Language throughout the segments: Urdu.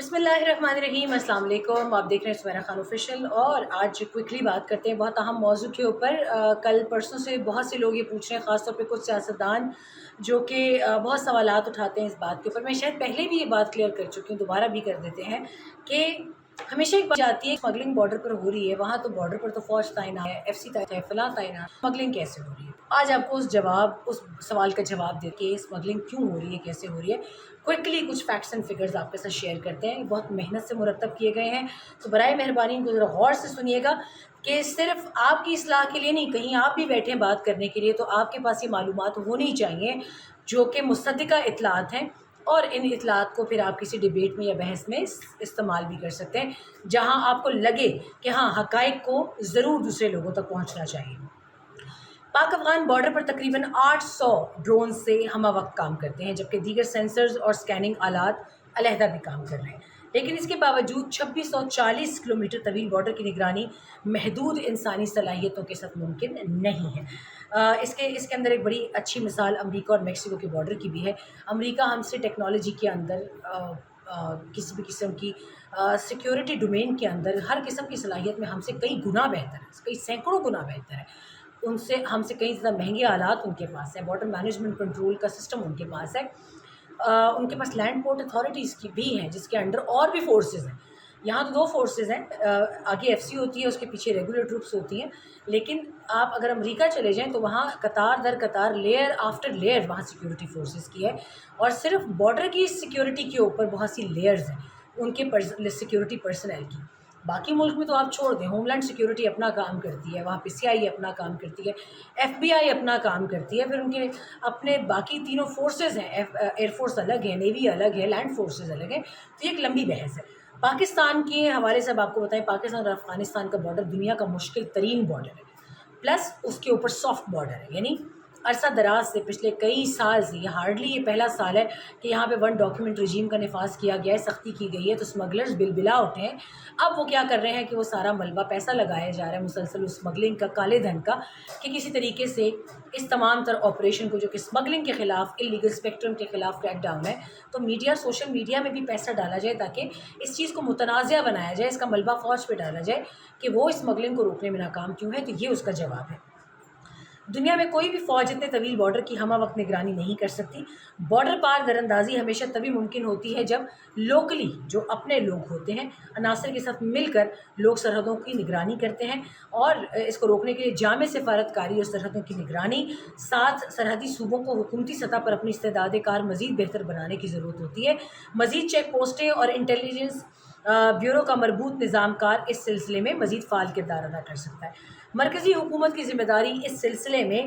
بسم اللہ الرحمن الرحیم، السلام علیکم۔ آپ دیکھ رہے ہیں سمیرہ خان آفیشیل، اور آج کوئکلی بات کرتے ہیں بہت اہم موضوع کے اوپر۔ کل پرسوں سے بہت سے لوگ یہ پوچھ رہے ہیں، خاص طور پہ کچھ سیاستدان جو کہ بہت سوالات اٹھاتے ہیں اس بات کے اوپر۔ میں شاید پہلے بھی یہ بات کلیئر کر چکی ہوں، دوبارہ بھی کر دیتے ہیں کہ ہمیشہ ایک بات آتی ہے، اسمگلنگ بارڈر پر ہو رہی ہے، وہاں تو بارڈر پر تو فوج تعینات ہے، ایف سی تعینات ہے، فلاں تعینات، اسمگلنگ کیسے ہو رہی ہے؟ آج آپ کو اس سوال کا جواب دے کے اسمگلنگ کیوں ہو رہی ہے، کیسے ہو رہی ہے، کوئکلی کچھ فیکٹس اینڈ فگرز آپ کے ساتھ شیئر کرتے ہیں۔ بہت محنت سے مرتب کیے گئے ہیں، تو برائے مہربانی ان کو ذرا غور سے سنیے گا کہ صرف آپ کی اصلاح کے لیے نہیں، کہیں آپ بھی بیٹھیں بات کرنے کے لیے تو آپ کے پاس یہ معلومات ہونی چاہیے جو کہ مصدقہ اطلاعات ہیں، اور ان اطلاعات کو پھر آپ کسی ڈیبیٹ میں یا بحث میں استعمال بھی کر سکتے ہیں، جہاں آپ کو لگے کہ ہاں حقائق کو ضرور دوسرے لوگوں تک پہنچنا چاہیے۔ پاک افغان بارڈر پر تقریباً 800 ڈرون سے ہمہ وقت کام کرتے ہیں، جبکہ دیگر سینسرز اور سکیننگ آلات علیحدہ بھی کام کر رہے ہیں، لیکن اس کے باوجود 2640 کلومیٹر طویل بارڈر کی نگرانی محدود انسانی صلاحیتوں کے ساتھ ممکن نہیں ہے۔ اس کے اندر ایک بڑی اچھی مثال امریکہ اور میکسیکو کے بارڈر کی بھی ہے۔ امریکہ ہم سے ٹیکنالوجی کے اندر کسی بھی قسم کی سیکیورٹی ڈومین کے اندر ہر قسم کی صلاحیت میں ہم سے کئی گنا بہتر ہے، کئی سینکڑوں گنا بہتر ہے۔ ہم سے کئی زیادہ مہنگے آلات ان کے پاس ہیں، بارڈر مینجمنٹ کنٹرول کا سسٹم ان کے پاس ہے، ان کے پاس لینڈ پورٹ اتھارٹیز کی بھی ہیں جس کے انڈر اور بھی فورسز ہیں۔ یہاں تو 2 فورسز ہیں، آگے ایف سی ہوتی ہے، اس کے پیچھے ریگولر ٹروپس ہوتی ہیں، لیکن آپ اگر امریکہ چلے جائیں تو وہاں قطار در قطار لیئر آفٹر لیئر وہاں سیکیورٹی فورسز کی ہے، اور صرف بارڈر کی سیکیورٹی کے اوپر بہت سی لیئرز ہیں ان کے سیکیورٹی پرسنل کی۔ باقی ملک میں تو آپ چھوڑ دیں، ہوم لینڈ سیکیورٹی اپنا کام کرتی ہے، وہاں پی سی آئی اپنا کام کرتی ہے، ایف بی آئی اپنا کام کرتی ہے، پھر ان کے اپنے باقی تینوں فورسز ہیں، ایئر فورس الگ ہے، نیوی الگ ہے، لینڈ فورسز الگ ہیں، تو یہ ایک لمبی بحث ہے۔ پاکستان کے حوالے سے اب آپ کو بتائیں، پاکستان اور افغانستان کا بارڈر دنیا کا مشکل ترین بارڈر ہے، پلس اس کے اوپر سافٹ بارڈر ہے، یعنی عرصہ دراز سے پچھلے کئی سال سے، یہ ہارڈلی یہ پہلا سال ہے کہ یہاں پہ 1 ڈاکیومنٹ رجیم کا نفاذ کیا گیا ہے، سختی کی گئی ہے، تو اسمگلرز بلبلا اٹھے ہیں۔ اب وہ کیا کر رہے ہیں کہ وہ سارا ملبہ پیسہ لگایا جا رہا ہے مسلسل اسمگلنگ کا، کالے دھن کا، کہ کسی طریقے سے اس تمام تر آپریشن کو جو کہ اسمگلنگ کے خلاف، اللیگل اسپیکٹرم کے خلاف کریک ڈاؤن ہے، تو میڈیا، سوشل میڈیا میں بھی پیسہ ڈالا جائے تاکہ اس چیز کو متنازع بنایا جائے، اس کا ملبہ فوج پہ ڈالا جائے کہ وہ اسمگلنگ کو روکنے میں ناکام کیوں ہے، تو یہ اس کا جواب ہے۔ دنیا میں کوئی بھی فوج اتنے طویل بارڈر کی ہمہ وقت نگرانی نہیں کر سکتی۔ بارڈر پار در اندازی ہمیشہ تبھی ممکن ہوتی ہے جب لوکلی جو اپنے لوگ ہوتے ہیں، عناصر کے ساتھ مل کر لوگ سرحدوں کی نگرانی کرتے ہیں، اور اس کو روکنے کے لیے جامع سفارت کاری اور سرحدوں کی نگرانی، ساتھ سرحدی صوبوں کو حکومتی سطح پر اپنی استعداد کار مزید بہتر بنانے کی ضرورت ہوتی ہے۔ مزید چیک پوسٹیں اور انٹیلیجنس بیورو کا مربوط نظام کار اس سلسلے میں مزید فعال کردار ادا کر سکتا ہے۔ مرکزی حکومت کی ذمہ داری اس سلسلے میں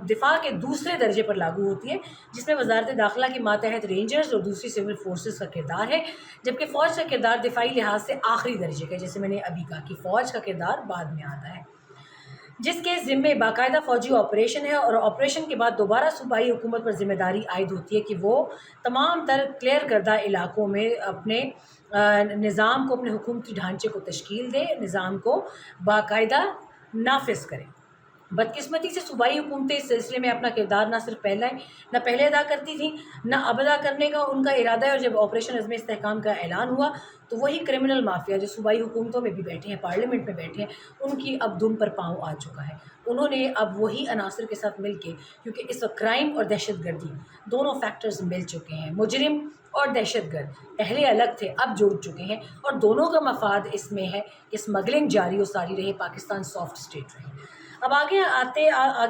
دفاع کے دوسرے درجے پر لاگو ہوتی ہے، جس میں وزارت داخلہ کے ماتحت رینجرز اور دوسری سول فورسز کا کردار ہے، جبکہ فوج کا کردار دفاعی لحاظ سے آخری درجے کا ہے، جیسے میں نے ابھی کہا کہ فوج کا کردار بعد میں آتا ہے، جس کے ذمے باقاعدہ فوجی آپریشن ہے، اور آپریشن کے بعد دوبارہ صوبائی حکومت پر ذمہ داری عائد ہوتی ہے کہ وہ تمام تر کلیئر کردہ علاقوں میں اپنے نظام کو، اپنے حکومتی ڈھانچے کو تشکیل دے، نظام کو باقاعدہ نافذ کرے۔ بدقسمتی سے صوبائی حکومتیں اس سلسلے میں اپنا کردار نہ صرف پہلے ادا کرتی تھیں، نہ اب ادا کرنے کا ان کا ارادہ ہے، اور جب آپریشن عزم استحکام کا اعلان ہوا تو وہی کرمنل مافیا جو صوبائی حکومتوں میں بھی بیٹھے ہیں، پارلیمنٹ میں بیٹھے ہیں، ان کی اب دم پر پاؤں آ چکا ہے۔ انہوں نے اب وہی عناصر کے ساتھ مل کے، کیونکہ اس وقت کرائم اور دہشت گردی دونوں فیکٹرز مل چکے ہیں، مجرم اور دہشت گرد پہلے الگ تھے، اب جڑ چکے ہیں، اور دونوں کا مفاد اس میں ہے کہ اسمگلنگ جاری و ساری رہے، پاکستان سافٹ اسٹیٹ رہے۔ اب آگے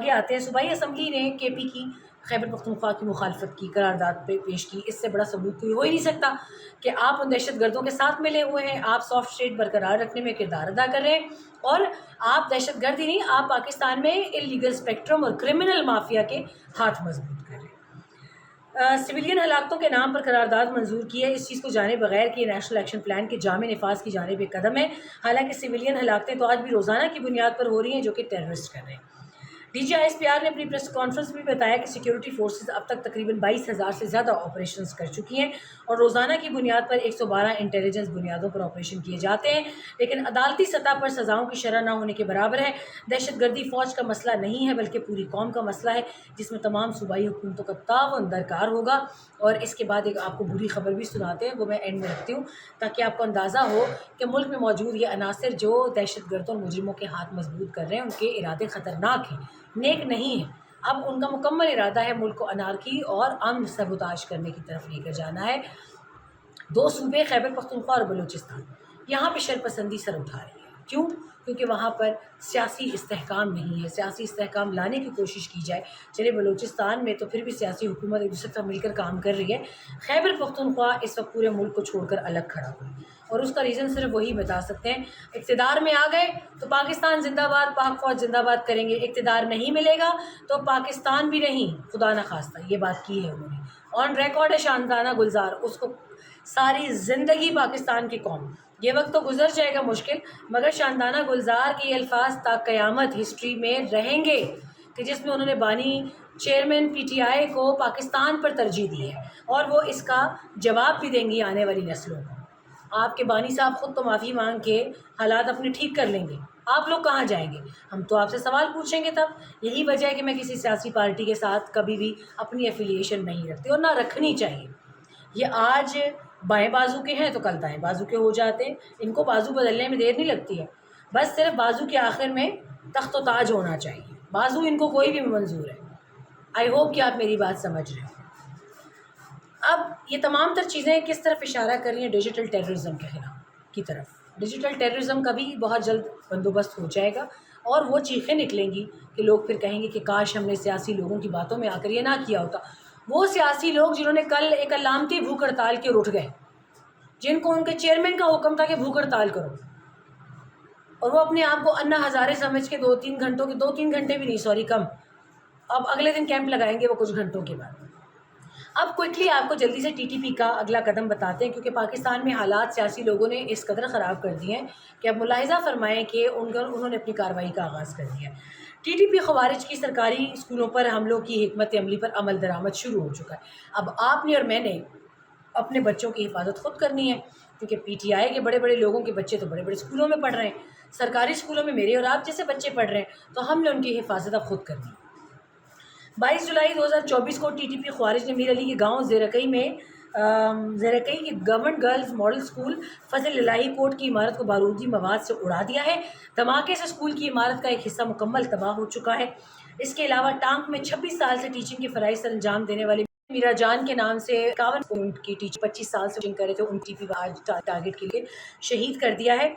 آتے ہیں، صوبائی اسمبلی نے کے پی کی، خیبر پختونخوا کی مخالفت کی، قرارداد پہ پیش کی۔ اس سے بڑا ثبوت کوئی ہو ہی نہیں سکتا کہ آپ ان دہشت گردوں کے ساتھ ملے ہوئے ہیں، آپ سافٹ اسٹیٹ برقرار رکھنے میں کردار ادا کر رہے ہیں، اور آپ دہشت گرد ہی نہیں، آپ پاکستان میں اللیگل اسپیکٹرم اور کرمنل مافیا کے ہاتھ مضبوط کر رہے ہیں۔ سویلین ہلاکتوں کے نام پر قرارداد منظور کی ہے، اس چیز کو جانے بغیر کہ یہ نیشنل ایکشن پلان کے جامع نفاذ کی جانب ایک قدم ہے، حالانکہ سویلین ہلاکتیں تو آج بھی روزانہ کی بنیاد پر ہو رہی ہیں جو کہ ٹیررسٹ کر رہے ہیں۔ DGISPR نے اپنی پریس کانفرنس میں بتایا کہ سیکیورٹی فورسز اب تک تقریباً 22,000 سے زیادہ آپریشنز کر چکی ہیں اور روزانہ کی بنیاد پر 112 انٹیلیجنس بنیادوں پر آپریشن کیے جاتے ہیں، لیکن عدالتی سطح پر سزاؤں کی شرح نہ ہونے کے برابر ہے۔ دہشت گردی فوج کا مسئلہ نہیں ہے بلکہ پوری قوم کا مسئلہ ہے، جس میں تمام صوبائی حکومتوں کا تعاون درکار ہوگا۔ اور اس کے بعد ایک آپ کو بری خبر بھی سناتے ہیں، وہ میں اینڈ میں رکھتی ہوں تاکہ آپ کو اندازہ ہو کہ ملک میں موجود یہ عناصر جو دہشت گردوں اور مجرموں کے ہاتھ مضبوط کر رہے ہیں، ان کے ارادے خطرناک ہیں، نیک نہیں ہے۔ اب ان کا مکمل ارادہ ہے ملک کو انارکی اور امن سبوتاش کرنے کی طرف لے کر جانا ہے۔ دو صوبے خیبر پختونخوا اور بلوچستان، یہاں پہ شرپسندی سر اٹھا رہی ہے۔ کیوں؟ کیونکہ وہاں پر سیاسی استحکام نہیں ہے، سیاسی استحکام لانے کی کوشش کی جائے۔ چلے بلوچستان میں تو پھر بھی سیاسی حکومت ایک دوسرے سے مل کر کام کر رہی ہے، خیبر پختونخوا اس وقت پورے ملک کو چھوڑ کر الگ کھڑا ہوئی، اور اس کا ریزن صرف وہی بتا سکتے ہیں۔ اقتدار میں آ گئے تو پاکستان زندہ باد، پاک فوج زندہ باد کریں گے، اقتدار نہیں ملے گا تو پاکستان بھی نہیں، خدا نخواستہ یہ بات کی ہے انہوں نے، آن ریکارڈ ہے شاندانہ گلزار، اس کو ساری زندگی پاکستان کی قوم، یہ وقت تو گزر جائے گا مشکل، مگر شاندانہ گلزار کے یہ الفاظ تا قیامت ہسٹری میں رہیں گے کہ جس میں انہوں نے بانی چیئرمین PTI کو پاکستان پر ترجیح دی ہے، اور وہ اس کا جواب بھی دیں گی آنے والی نسلوں کو۔ آپ کے بانی صاحب خود تو معافی مانگ کے حالات اپنے ٹھیک کر لیں گے، آپ لوگ کہاں جائیں گے؟ ہم تو آپ سے سوال پوچھیں گے تب۔ یہی وجہ ہے کہ میں کسی سیاسی پارٹی کے ساتھ کبھی بھی اپنی ایفیلیشن نہیں رکھتی، اور نہ رکھنی چاہیے۔ یہ آج بائیں بازو کے ہیں تو کل دائیں بازو کے ہو جاتے ہیں، ان کو بازو بدلنے میں دیر نہیں لگتی ہے، بس صرف بازو کے آخر میں تخت و تاج ہونا چاہیے، بازو ان کو کوئی بھی منظور ہے۔ آئی ہوپ کہ آپ میری بات سمجھ رہے ہیں۔ اب یہ تمام تر چیزیں کس طرف اشارہ کر رہی ہیں؟ ڈیجیٹل ٹیررزم کے خلاف کی طرف۔ ڈیجیٹل ٹیررزم کا بھی بہت جلد بندوبست ہو جائے گا، اور وہ چیخیں نکلیں گی کہ لوگ پھر کہیں گے کہ کاش ہم نے سیاسی لوگوں کی باتوں میں آ کر یہ نہ کیا ہوتا۔ وہ سیاسی لوگ جنہوں نے کل ایک علامتی بھوک ہڑتال کے اٹھ گئے، جن کو ان کے چیئرمین کا حکم تھا کہ بھوک ہڑتال کرو، اور وہ اپنے آپ کو انا ہزارے سمجھ کے 2-3 گھنٹے بھی نہیں، کم، اب اگلے دن کیمپ لگائیں گے وہ کچھ گھنٹوں کے بعد۔ اب کوئکلی آپ کو جلدی سے TTP کا اگلا قدم بتاتے ہیں، کیونکہ پاکستان میں حالات سیاسی لوگوں نے اس قدر خراب کر دیے ہیں کہ اب ملاحظہ فرمائیں کہ انہوں نے اپنی کارروائی کا آغاز کر دیا ہے۔ TTP خوارج کی سرکاری اسکولوں پر حملوں کی حکمت عملی پر عمل درآمد شروع ہو چکا ہے۔ اب آپ نے اور میں نے اپنے بچوں کی حفاظت خود کرنی ہے، کیونکہ PTI کے بڑے بڑے لوگوں کے بچے تو بڑے بڑے اسکولوں میں پڑھ رہے ہیں، سرکاری اسکولوں میں میرے اور آپ جیسے بچے پڑھ رہے ہیں، تو ہم نے ان کی حفاظت اب خود کرنی ہے۔ 22 جولائی 2024 کو TTP خوارج نے میر علی کے گاؤں زیرکئی میں زیرکئی کی گورنمنٹ گرلز ماڈل اسکول فضل الہی کوٹ کی عمارت کو بارودی مواد سے اڑا دیا ہے۔ دھماکے سے اسکول کی عمارت کا ایک حصہ مکمل تباہ ہو چکا ہے۔ اس کے علاوہ ٹانک میں 26 سال سے ٹیچنگ کے فرائض سر انجام دینے والے میرا جان کے نام سے 51 پوائنٹ کی ٹیچر 25 سال سے ٹیچنگ کر رہے تھے، ان TTP آج ٹارگٹ کے لیے شہید کر دیا ہے۔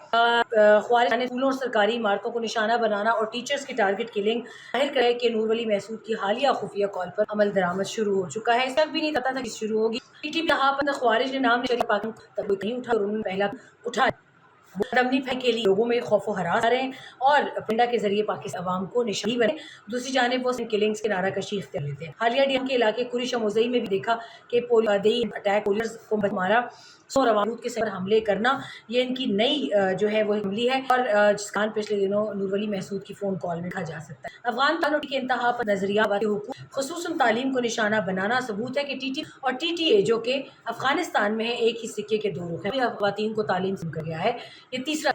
خوارج نے اسکولوں اور سرکاری عمارتوں کو نشانہ بنانا اور ٹیچرز کی ٹارگٹ کلنگ ظاہر کرے کہ نور ولی محسود کی حالیہ خفیہ کال پر عمل درآمد شروع ہو چکا ہے۔ اس تک بھی نہیں پتا تھا کہ شروع ہوگی۔ TTP پر خوارج نے نام شریف پاکستان تب نہیں اٹھا، اور انہوں نے پہلا اٹھا دمنی پھینک کے لیے لوگوں میں خوف و ہراس آ رہے ہیں، اور پنڈا کے ذریعے پاکستان عوام کو نشانی بنے۔ دوسری جانب وہ کلنگز کے نعرہ کشی اختیار لیتے ہیں۔ حالیہ ڈیم کے علاقے کوریش موزئی میں بھی دیکھا کہ پولیس اٹیک پولیس کو مارا، سو روانود کے سر حملے کرنا، یہ ان کی نئی جو ہے وہ عملی ہے، اور جس کان پچھلے دنوں نور ولی محسود کی فون کال میں کہا جا سکتا ہے۔ افغان تعلق کے انتہا پر نظریات کے حقوق خصوصاً تعلیم کو نشانہ بنانا ثبوت ہے کہ TTP اور TTA جو کہ افغانستان میں ہے ایک ہی سکے کے دو رخ ہیں۔ خواتین کو تعلیم سے کر گیا ہے۔ یہ تیسرا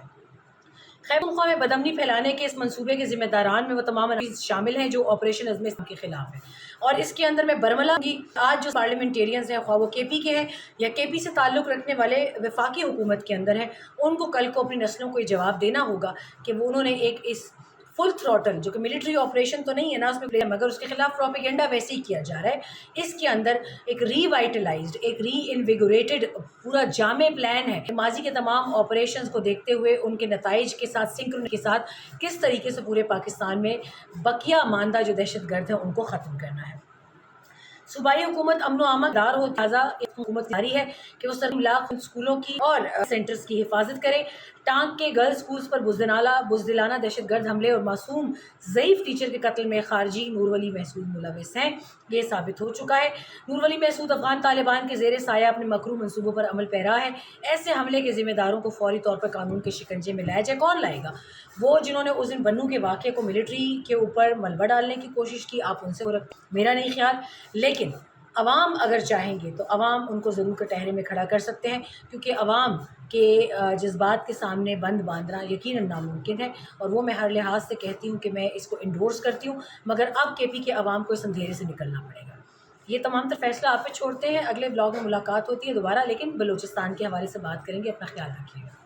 خیبر پختونخوا میں بدامنی پھیلانے کے اس منصوبے کے ذمہ داران میں وہ تمام عناصر شامل ہیں جو آپریشن عزم اسلام کے خلاف ہیں، اور اس کے اندر میں برملا گی آج جو پارلیمنٹیرینز ہیں، خواہ وہ KP کے ہیں یا KP سے تعلق رکھنے والے وفاقی حکومت کے اندر ہیں، ان کو کل کو اپنی نسلوں کو یہ جواب دینا ہوگا کہ وہ انہوں نے ایک اس فل تھروٹل جو کہ ملٹری آپریشن تو نہیں ہے نا اس میں پلے، مگر اس کے خلاف پروپیگنڈا ویسے ہی کیا جا رہا ہے۔ اس کے اندر ایک ری وائٹلائزڈ، ایک ری انویگوریٹڈ پورا جامع پلان ہے کہ ماضی کے تمام آپریشنز کو دیکھتے ہوئے ان کے نتائج کے ساتھ سنکرن کے ساتھ کس طریقے سے پورے پاکستان میں بقیہ ماندہ جو دہشت گرد ہیں ان کو ختم کرنا ہے۔ صوبائی حکومت امن و امان دار ہو، لہٰذا حکومت جاری ہے کہ وہ سرملاق اسکولوں کی اور سینٹرز کی حفاظت کرے۔ ٹانک کے گرلز اسکولز پر بزدلانہ دہشت گرد حملے اور معصوم ضعیف ٹیچر کے قتل میں خارجی نور ولی محسود ملوث ہیں، یہ ثابت ہو چکا ہے۔ نور ولی محسود افغان طالبان کے زیر سایہ اپنے مکروہ منصوبوں پر عمل پیرا ہے۔ ایسے حملے کے ذمہ داروں کو فوری طور پر قانون کے شکنجے میں لایا جائے۔ کون لائے گا؟ وہ جنہوں نے اس دن بنوں کے واقعے کو ملٹری کے اوپر ملبہ ڈالنے کی کوشش کی، آپ ان سے میرا نہیں خیال، لیکن عوام اگر چاہیں گے تو عوام ان کو ضرور کٹہرے میں کھڑا کر سکتے ہیں، کیونکہ عوام کے جذبات کے سامنے بند باندھنا یقیناً ناممکن ہے، اور وہ میں ہر لحاظ سے کہتی ہوں کہ میں اس کو انڈورس کرتی ہوں، مگر اب کے پی کے عوام کو اس اندھیرے سے نکلنا پڑے گا۔ یہ تمام تر فیصلہ آپ پہ چھوڑتے ہیں، اگلے بلاگ میں ملاقات ہوتی ہے دوبارہ، لیکن بلوچستان کے حوالے سے بات کریں گے۔ اپنا خیال رکھیے گا۔